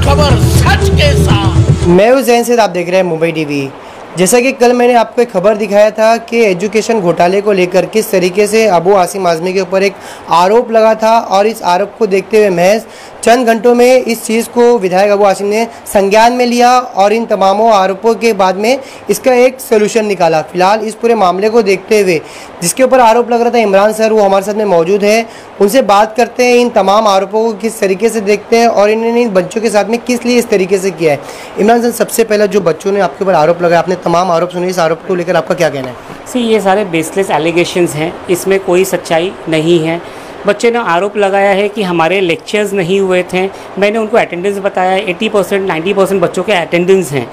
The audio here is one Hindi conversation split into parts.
खबर सच के साथ। मैं हूं जैन से, आप देख रहे हैं मुंबई टीवी। जैसा कि कल मैंने आपको एक खबर दिखाया था कि एजुकेशन घोटाले को लेकर किस तरीके से अबू आसिम आज़मी के ऊपर एक आरोप लगा था, और इस आरोप को देखते हुए महज चंद घंटों में इस चीज़ को विधायक अबू आसिम ने संज्ञान में लिया और इन तमामों आरोपों के बाद में इसका एक सोल्यूशन निकाला। फिलहाल इस पूरे मामले को देखते हुए जिसके ऊपर आरोप लग रहा था, इमरान सर वो हमारे साथ में मौजूद है। उनसे बात करते हैं, इन तमाम आरोपों को किस तरीके से देखते हैं और इन्होंने इन बच्चों के साथ में किस लिए इस तरीके से किया है। इमरान सर, सबसे पहले जो बच्चों ने आपके ऊपर आरोप लगाया, आपने तमाम आरोप सुने, इस आरोप को लेकर आपका क्या कहना है? ये सारे बेसलेस एलिगेशंस हैं, इसमें कोई सच्चाई नहीं है। बच्चे ने आरोप लगाया है कि हमारे लेक्चर्स नहीं हुए थे। मैंने उनको अटेंडेंस बताया, 80% 90% बच्चों के अटेंडेंस हैं,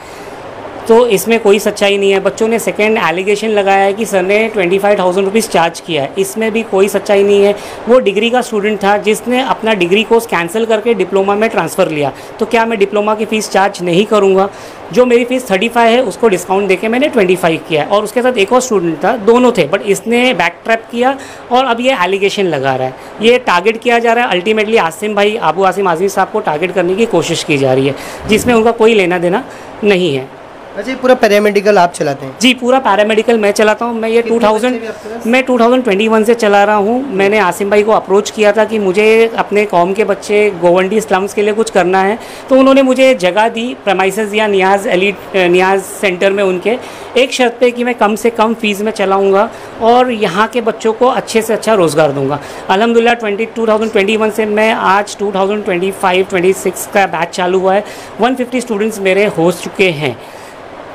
तो इसमें कोई सच्चाई नहीं है। बच्चों ने सेकेंड एलिगेशन लगाया है कि सर ने 25,000 रुपीज़ चार्ज किया है, इसमें भी कोई सच्चाई नहीं है। वो डिग्री का स्टूडेंट था जिसने अपना डिग्री कोर्स कैंसिल करके डिप्लोमा में ट्रांसफ़र लिया, तो क्या मैं डिप्लोमा की फ़ीस चार्ज नहीं करूँगा? जो मेरी फ़ीस 35 है उसको डिस्काउंट देके मैंने 25 किया है, और उसके साथ एक और स्टूडेंट था, दोनों थे, बट इसने बैक ट्रैप किया और अब ये एलिगेशन लगा रहा है। ये टारगेट किया जा रहा है, अल्टीमेटली आसिम भाई, अबू आसिम आज़मी साहब को टारगेट करने की कोशिश की जा रही है, जिसमें उनका कोई लेना देना नहीं है। अच्छा, पूरा पैरामेडिकल आप चलाते हैं? जी, पूरा पैरामेडिकल मैं चलाता हूँ। मैं ये 2021 से चला रहा हूँ। मैंने आसिम भाई को अप्रोच किया था कि मुझे अपने कौम के बच्चे गोवंडी स्लम्स के लिए कुछ करना है, तो उन्होंने मुझे जगह दी प्रेमाइसेस या नियाज़ सेंटर में, उनके एक शर्त पे कि मैं कम से कम फ़ीस में चलाऊँगा और यहाँ के बच्चों को अच्छे से अच्छा रोज़गार दूँगा। अल्हम्दुलिल्लाह 2021 से मैं आज 2025-26 का बैच चालू हुआ है। 150 स्टूडेंट्स मेरे हो चुके हैं।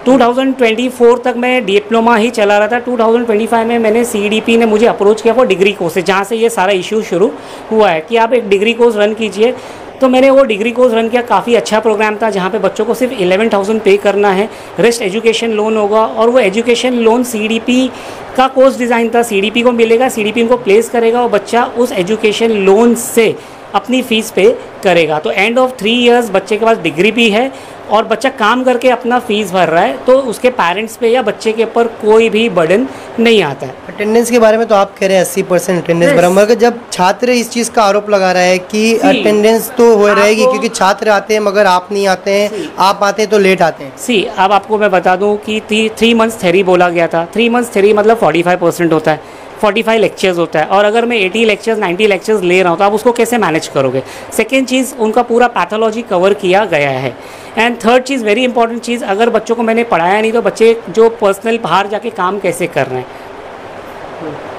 2024 तक मैं डिप्लोमा ही चला रहा था। 2025 में मैंने CDP ने मुझे अप्रोच किया फॉर डिग्री कोर्स, जहाँ से ये सारा इशू शुरू हुआ है कि आप एक डिग्री कोर्स रन कीजिए। तो मैंने वो डिग्री कोर्स रन किया, काफ़ी अच्छा प्रोग्राम था, जहाँ पे बच्चों को सिर्फ 11,000 पे करना है, रेस्ट एजुकेशन लोन होगा। और वो एजुकेशन लोन CDP का कोर्स डिज़ाइन था, CDP को मिलेगा, CDP उनको प्लेस करेगा और बच्चा उस एजुकेशन लोन से अपनी फ़ीस पे करेगा। तो एंड ऑफ 3 इयर्स बच्चे के पास डिग्री भी है और बच्चा काम करके अपना फ़ीस भर रहा है, तो उसके पेरेंट्स पे या बच्चे के ऊपर कोई भी बर्डन नहीं आता है। अटेंडेंस के बारे में तो आप कह रहे हैं 80% अटेंडेंस बराबर, जब छात्र इस चीज़ का आरोप लगा रहा है कि अटेंडेंस तो हो रहेगी क्योंकि छात्र आते हैं मगर आप नहीं आते हैं, आप आते हैं तो लेट आते हैं। अब आपको मैं बता दूं कि 3 मंथ्स थ्योरी बोला गया था। 3 मंथ्स थ्योरी मतलब 45% होता है, 45 लेक्चर्स होता है, और अगर मैं 80 लेक्चर्स 90 लेक्चर्स ले रहा हूँ तो आप उसको कैसे मैनेज करोगे? सेकेंड चीज़, उनका पूरा पैथोलॉजी कवर किया गया है। एंड थर्ड चीज़, वेरी इंपॉर्टेंट चीज़, अगर बच्चों को मैंने पढ़ाया नहीं तो बच्चे जो पर्सनल बाहर जाके काम कैसे कर रहे हैं?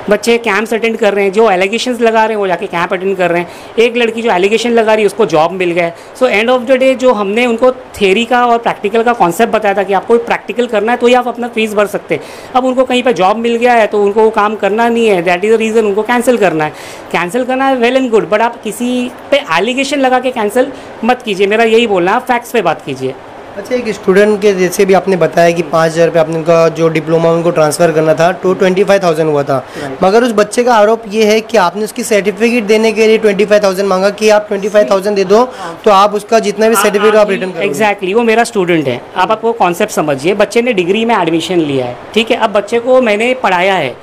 बच्चे कैंप्स अटेंड कर रहे हैं, जो एलिगेशंस लगा रहे हैं वो जाके कैंप अटेंड कर रहे हैं। एक लड़की जो एलिगेशन लगा रही है उसको जॉब मिल गया है। So end of the day जो हमने उनको थ्योरी का और प्रैक्टिकल का कॉन्सेप्ट बताया था कि आपको प्रैक्टिकल करना है तो ही आप अपना फीस भर सकते हैं, अब उनको कहीं पर जॉब मिल गया है तो उनको वो काम करना नहीं है, दैट इज़ द रीज़न उनको कैंसिल करना है। कैंसिल करना है, वेल एंड गुड, बट आप किसी पे एलिगेशन लगा के कैंसिल मत कीजिए। मेरा यही बोलना है, आप फैक्ट्स पे बात कीजिए। अच्छा, एक स्टूडेंट के जैसे भी आपने बताया कि 5,000 रुपये आपने उनका जो डिप्लोमा उनको ट्रांसफ़र करना था, तो 25,000 हुआ था, मगर उस बच्चे का आरोप ये है कि आपने उसकी सर्टिफिकेट देने के लिए 25,000 मांगा कि आप 25,000 दे दो तो आप उसका जितना भी सर्टिफिकेट आप रिटर्न करोगे। एग्जैक्टली, वो मेरा स्टूडेंट है। आप आपको कॉन्सेप्ट समझिए, बच्चे ने डिग्री में एडमिशन लिया है, ठीक है, अब बच्चे को मैंने पढ़ाया है।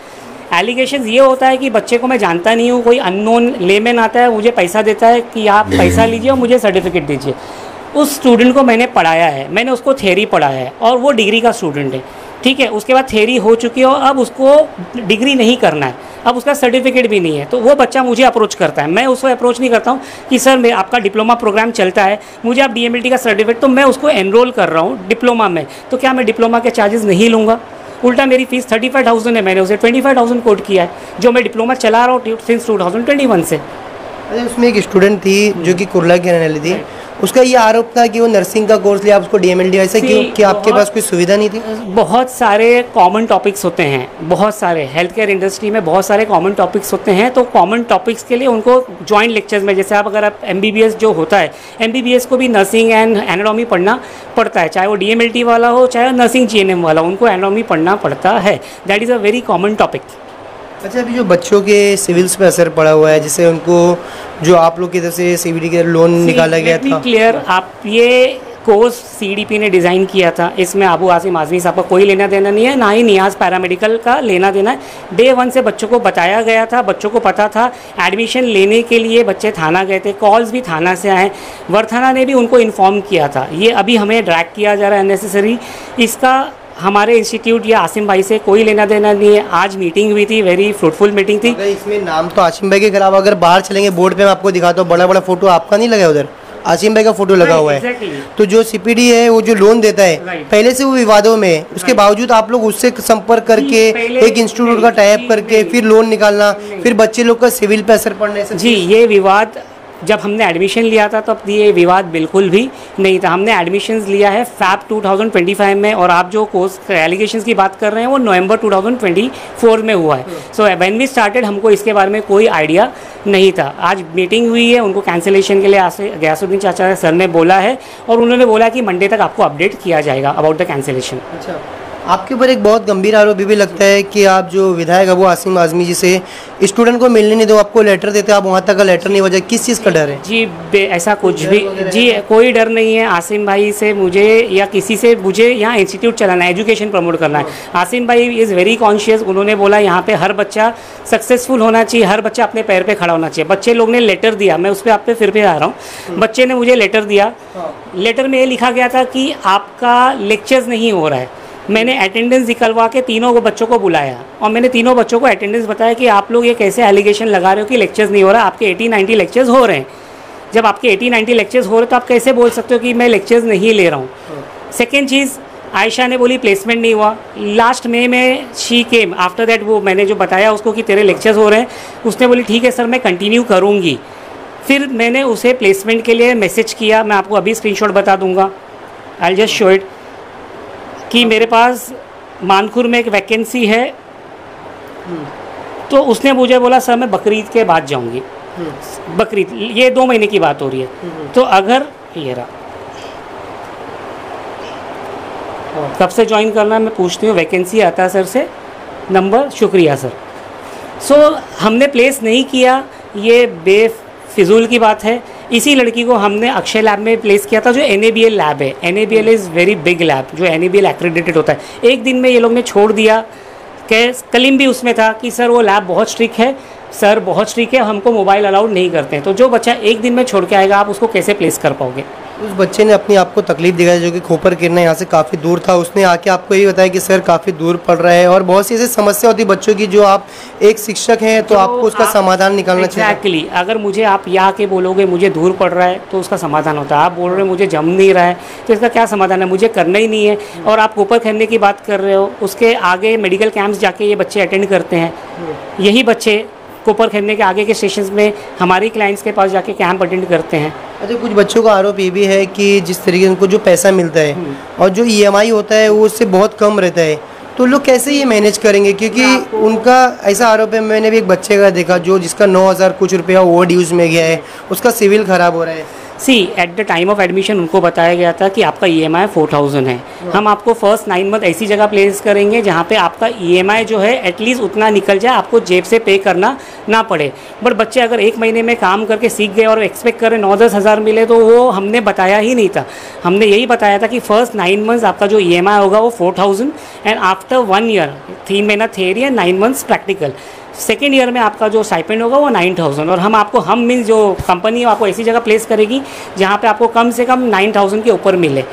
एलिगेशन ये होता है कि बच्चे को मैं जानता नहीं हूँ, कोई अननोन लेमैन आता है, मुझे पैसा देता है कि आप पैसा लीजिए और मुझे सर्टिफिकेट दीजिए। उस स्टूडेंट को मैंने पढ़ाया है, मैंने उसको थ्योरी पढ़ाया है और वो डिग्री का स्टूडेंट है, ठीक है। उसके बाद थ्योरी हो चुकी है और अब उसको डिग्री नहीं करना है, अब उसका सर्टिफिकेट भी नहीं है, तो वो बच्चा मुझे अप्रोच करता है। मैं उसको अप्रोच नहीं करता हूँ कि सर मैं आपका डिप्लोमा प्रोग्राम चलता है, मुझे आप DMLT का सर्टिफिकेट, तो मैं उसको एनरोल कर रहा हूँ डिप्लोमा में, तो क्या मैं डिप्लोमा के चार्जेस नहीं लूँगा? उल्टा मेरी फ़ीस 35,000 है, मैंने उसे 25,000 कोट किया है, जो मैं डिप्लोमा चला रहा हूँ सिंस 2021 से। अच्छा, उसमें एक स्टूडेंट थी जो कि कुर्ला की रहने वाली थी, उसका ये आरोप था कि वो नर्सिंग का कोर्स लिया, आप उसको DMLT, ऐसा क्यों कि आपके पास कोई सुविधा नहीं थी? बहुत सारे कॉमन टॉपिक्स होते हैं, बहुत सारे हेल्थ केयर इंडस्ट्री में बहुत सारे कॉमन टॉपिक्स होते हैं, तो कॉमन टॉपिक्स के लिए उनको जॉइंट लेक्चर्स में, जैसे आप अगर आप MBBS जो होता है, MBBS को भी नर्सिंग एंड एनाटॉमी पढ़ना पड़ता है, चाहे वो DMLT वाला हो चाहे नर्सिंग GNM वाला, उनको एनाटॉमी पढ़ना पड़ता है। That is a very common topic. अच्छा, अभी जो बच्चों के सिविल्स पे असर पड़ा हुआ है, जिससे उनको जो आप लोग की तरफ से CBD के लोन निकाला गया था, क्लियर, आप ये कोर्स सीडीपी ने डिज़ाइन किया था, इसमें अबू आसिम आज़मी साहब का कोई लेना देना नहीं है, ना ही नियाज़ पैरामेडिकल का लेना देना है। डे 1 से बच्चों को बताया गया था, बच्चों को पता था। एडमिशन लेने के लिए बच्चे थाना गए थे, कॉल्स भी थाना से आए, वरथाना ने भी उनको इन्फॉर्म किया था। ये अभी हमें ड्रैग किया जा रहा है अननेसेसरी। इसका हमारे इंस्टीट्यूट या आसिम भाई से कोई लेना देना नहीं है। आज मीटिंग हुई थी, वेरी फ्रूटफुल मीटिंग थी। अगर इसमें नाम तो आसिम भाई के खिलाफ, अगर बाहर चलेंगे बोर्ड पे मैं आपको दिखाता हूँ, बड़ा बड़ा फोटो आपका नहीं लगा उधर, आसिम भाई का फोटो लगा हुआ है। Exactly. तो जो सीपीडी है वो जो लोन देता है Right. पहले से वो विवादों में है, उसके Right. बावजूद आप लोग उससे संपर्क करके पहले एक इंस्टीट्यूट का टाइप करके फिर लोन निकालना, फिर बच्चे लोग का सिविल पे असर पड़ने से। जी, ये विवाद जब हमने एडमिशन लिया था तब ये विवाद बिल्कुल भी नहीं था। हमने एडमिशन्स लिया है फैब 2025 में, और आप जो कोर्स एलिगेशंस की बात कर रहे हैं वो नवंबर 2024 में हुआ है। सो व्हेन वी स्टार्टेड हमको इसके बारे में कोई आइडिया नहीं था। आज मीटिंग हुई है, उनको कैंसिलेशन के लिए गयासुद्दीन चाचा सर ने बोला है, और उन्होंने बोला कि मंडे तक आपको अपडेट किया जाएगा अबाउट द कैंसिलेशन। अच्छा, आपके ऊपर एक बहुत गंभीर आरोप भी लगता है कि आप जो विधायक अबू आसिम आज़मी जी से स्टूडेंट को मिलने नहीं दो, आपको लेटर देते आप वहाँ तक का लेटर नहीं बजा, किस चीज़ का डर है? जी ऐसा कुछ भी जी कोई डर नहीं है। आसिम भाई से मुझे या किसी से, मुझे यहाँ इंस्टीट्यूट चलाना है, एजुकेशन प्रमोट करना है। आसिम भाई इज़ वेरी कॉन्शियस। उन्होंने बोला यहाँ पे हर बच्चा सक्सेसफुल होना चाहिए, हर बच्चा अपने पैर पे खड़ा होना चाहिए। बच्चे लोग ने लेटर दिया, मैं उस पर आप पे फिर आ रहा हूँ। बच्चे ने मुझे लेटर दिया, लेटर में ये लिखा गया था कि आपका लेक्चर्स नहीं हो रहा है। मैंने अटेंडेंस निकलवा के तीनों बच्चों को बुलाया, और मैंने तीनों बच्चों को अटेंडेंस बताया कि आप लोग ये कैसे एलिगेशन लगा रहे हो कि लेक्चर्स नहीं हो रहा। आपके 80-90 लेक्चर्स हो रहे हैं। जब आपके 80-90 लेक्चर्स हो रहे तो आप कैसे बोल सकते हो कि मैं लेक्चर्स नहीं ले रहा हूँ? सेकेंड चीज़, आयशा ने बोली प्लेसमेंट नहीं हुआ। लास्ट मई में शी केम आफ्टर दैट, वो मैंने जो बताया उसको कि तेरे लेक्चर्स हो रहे हैं, उसने बोली ठीक है सर मैं कंटिन्यू करूँगी। फिर मैंने उसे प्लेसमेंट के लिए मैसेज किया, मैं आपको अभी स्क्रीनशॉट बता दूंगा, आई जस्ट शो इट, कि मेरे पास मानखुर में एक वैकेंसी है। तो उसने मुझे बोला सर मैं बकरीद के बाद जाऊंगी। बकरीद ये 2 महीने की बात हो रही है। तो अगर ये रहा, कब से ज्वाइन करना है मैं पूछती हूँ, वैकेंसी आता है सर से नंबर, शुक्रिया सर। सो हमने प्लेस नहीं किया, ये बेफिजूल की बात है। इसी लड़की को हमने अक्षय लैब में प्लेस किया था, जो NABL लैब है। NABL is very big lab, जो NABL एक्रेडिटेड होता है। एक दिन में ये लोग ने छोड़ दिया। कलीम भी उसमें था कि सर वो लैब बहुत स्ट्रिक्ट है, सर बहुत स्ट्रिक्ट है, हमको मोबाइल अलाउड नहीं करते हैं। तो जो बच्चा एक दिन में छोड़ के आएगा आप उसको कैसे प्लेस कर पाओगे? उस बच्चे ने अपनी आपको तकलीफ दिखाई, जो कि खोपर किरना यहाँ से काफ़ी दूर था, उसने आके आपको ये बताया कि सर काफ़ी दूर पड़ रहा है, और बहुत सी ऐसी समस्या होती है बच्चों की, जो आप एक शिक्षक हैं तो आपको उसका समाधान निकालना चाहिए। एक्चुअली अगर मुझे आप यहाँ के बोलोगे मुझे दूर पड़ रहा है तो उसका समाधान होता है। आप बोल रहे हो मुझे जम नहीं रहा है तो इसका क्या समाधान है? मुझे करना ही नहीं है। और आप कोपर खेलने की बात कर रहे हो, उसके आगे मेडिकल कैंप्स जाके ये बच्चे अटेंड करते हैं। यही बच्चे कोपर खेलने के आगे के स्टेशन में हमारी क्लाइंट्स के पास जाके कैंप अटेंड करते हैं। अच्छा, कुछ बच्चों का आरोप ये भी है कि जिस तरीके से उनको जो पैसा मिलता है और जो EMI होता है वो उससे बहुत कम रहता है, तो लोग कैसे ये मैनेज करेंगे? क्योंकि उनका ऐसा आरोप है, मैंने भी एक बच्चे का देखा जो जिसका 9,000 कुछ रुपया ओवर ड्यूज में गया है, उसका सिविल ख़राब हो रहा है। See at the time of admission उनको बताया गया था कि आपका EMI 4,000 है। हम आपको फर्स्ट 9 मंथ ऐसी जगह प्लेस करेंगे जहाँ पे आपका EMI जो है एटलीस्ट उतना निकल जाए, आपको जेब से पे करना ना पड़े। बट बच्चे अगर 1 महीने में काम करके सीख गए और एक्सपेक्ट करें 9-10 हज़ार मिले, तो वो हमने बताया ही नहीं था। हमने यही बताया था कि फर्स्ट 9 मंथ्स आपका जो EMI होगा वो 4,000 एंड आफ्टर 1 ईयर 3 महीना theory and 9 months practical. Second year में आपका जो स्टाइपेंड होगा वो 9,000, और हम मीन्स जो कंपनी है आपको ऐसी जगह प्लेस करेगी जहाँ पे आपको कम से कम 9,000 के ऊपर मिले।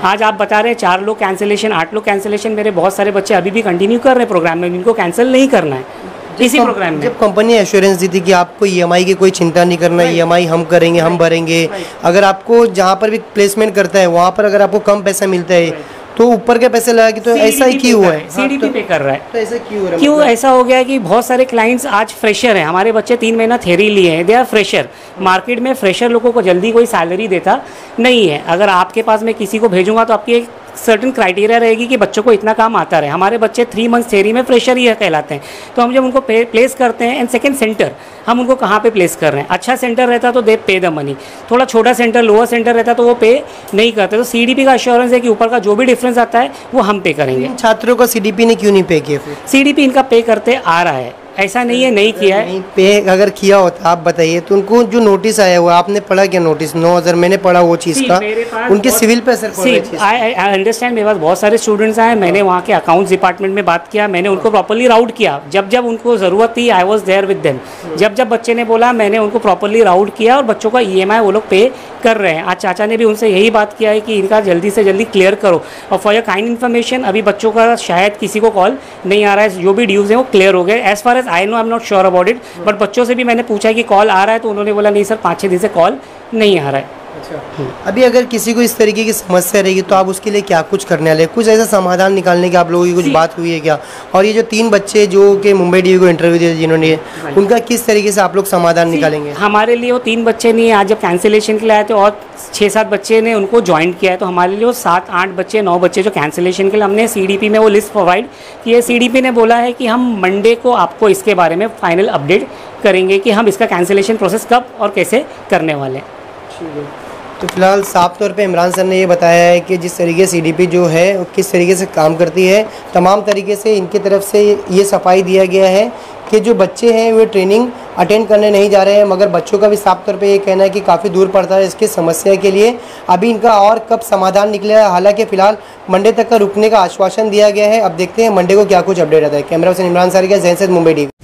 आज आप बता रहे हैं 4 लोग कैंसिलेशन, 8 लोग कैंसिलेशन, मेरे बहुत सारे बच्चे अभी भी कंटिन्यू कर रहे हैं प्रोग्राम में, जिनको कैंसिल नहीं करना है इसी प्रोग्राम में। जब कंपनी एश्योरेंस दी थी कि आपको EMI की कोई चिंता नहीं करना, EMI हम करेंगे, हम भरेंगे, अगर आपको जहाँ पर भी प्लेसमेंट करता है वहाँ पर अगर आपको कम पैसा मिलता है तो ऊपर के पैसे लगा कि, तो ऐसा ही क्यों हुआ है? CDP पे कर रहा है, तो ऐसा क्यों हो रहा है? क्यों ऐसा हो गया कि बहुत सारे क्लाइंट्स आज फ्रेशर हैं। हमारे बच्चे 3 महीना थ्योरी लिए हैं, दे आर फ्रेशर। मार्केट में फ्रेशर लोगों को जल्दी कोई सैलरी देता नहीं है। अगर आपके पास मैं किसी को भेजूंगा तो आपकी एक सर्टेन क्राइटेरिया रहेगी कि बच्चों को इतना काम आता रहे। हमारे बच्चे 3 मंथ्स थ्योरी में फ्रेशर ही कहलाते हैं। तो हम जब उनको प्लेस करते हैं, एंड सेकंड सेंटर हम उनको कहाँ पे प्लेस कर रहे हैं? अच्छा सेंटर रहता तो दे पे द मनी, थोड़ा छोटा सेंटर लोअर सेंटर रहता तो वो पे नहीं करते। तो CDP का एश्योरेंस है कि ऊपर का जो भी डिफरेंस आता है वो हम पे करेंगे। छात्रों का CDP ने क्यों नहीं पे किया? CDP इनका पे करते आ रहा है, ऐसा नहीं है, नहीं किया है। नहीं पे अगर किया होता आप बताइए, तो उनको जो नोटिस आया हुआ आपने पढ़ा क्या? नोटिस 9,000 मैंने पढ़ा वो चीज़ का, उनके सिविल पे असर पड़ रहा है। आई अंडरस्टैंड, मेरे पास बहुत सारे स्टूडेंट्स आए, मैंने वहाँ के अकाउंट्स डिपार्टमेंट में बात किया, मैंने उनको प्रॉपर्ली राउट किया, जब जब उनको ज़रूरत थी I was there with them, जब जब बच्चे ने बोला मैंने उनको प्रॉपर्ली राउट किया और बच्चों का EMI वो लोग पे कर रहे हैं। आज चाचा ने भी उनसे यही बात किया है कि इनका जल्दी से जल्दी क्लियर करो। और फॉर योर काइंड इन्फॉर्मेशन, अभी बच्चों का शायद किसी को कॉल नहीं आ रहा है, जो भी ड्यूज़ हैं वो क्लियर हो गए। As far as I know, I am not sure about it, but बच्चों से भी मैंने पूछा कि कॉल आ रहा है, तो उन्होंने बोला नहीं सर 5-6 दिन से कॉल नहीं आ रहा है। अच्छा, अभी अगर किसी को इस तरीके की समस्या रहेगी तो आप उसके लिए क्या कुछ करने वाले, कुछ ऐसा समाधान निकालने की आप लोगों की कुछ बात हुई है क्या? और ये जो 3 बच्चे जो कि मुंबई DV को इंटरव्यू दिए जिन्होंने, उनका किस तरीके से आप लोग समाधान निकालेंगे? हमारे लिए वो 3 बच्चे नहीं है, आज जब कैंसिलेशन के लिए आए थे और 6-7 बच्चे ने उनको ज्वाइन किया है, तो हमारे लिए वो 7-8 बच्चे 9 बच्चे जो कैंसिलेशन के लिए हमने CDP में वो लिस्ट प्रोवाइड की है। CDP ने बोला है कि हम मंडे को आपको इसके बारे में फाइनल अपडेट करेंगे कि हम इसका कैंसिलेशन प्रोसेस कब और कैसे करने वाले हैं। तो फिलहाल साफ तौर पे इमरान सर ने ये बताया है कि जिस तरीके से CDP जो है किस तरीके से काम करती है, तमाम तरीके से इनकी तरफ से ये सफाई दिया गया है कि जो बच्चे हैं वे ट्रेनिंग अटेंड करने नहीं जा रहे हैं, मगर बच्चों का भी साफ तौर पे ये कहना है कि काफ़ी दूर पड़ता है इसकी समस्या के लिए। अभी इनका और कब समाधान निकलेगा, हालांकि फ़िलहाल मंडे तक का रुकने का आश्वासन दिया गया है। अब देखते हैं मंडे को क्या कुछ अपडेट आता है। कैमरा पर्सन इमरान सर के, जैन सैद, मुंबई DV।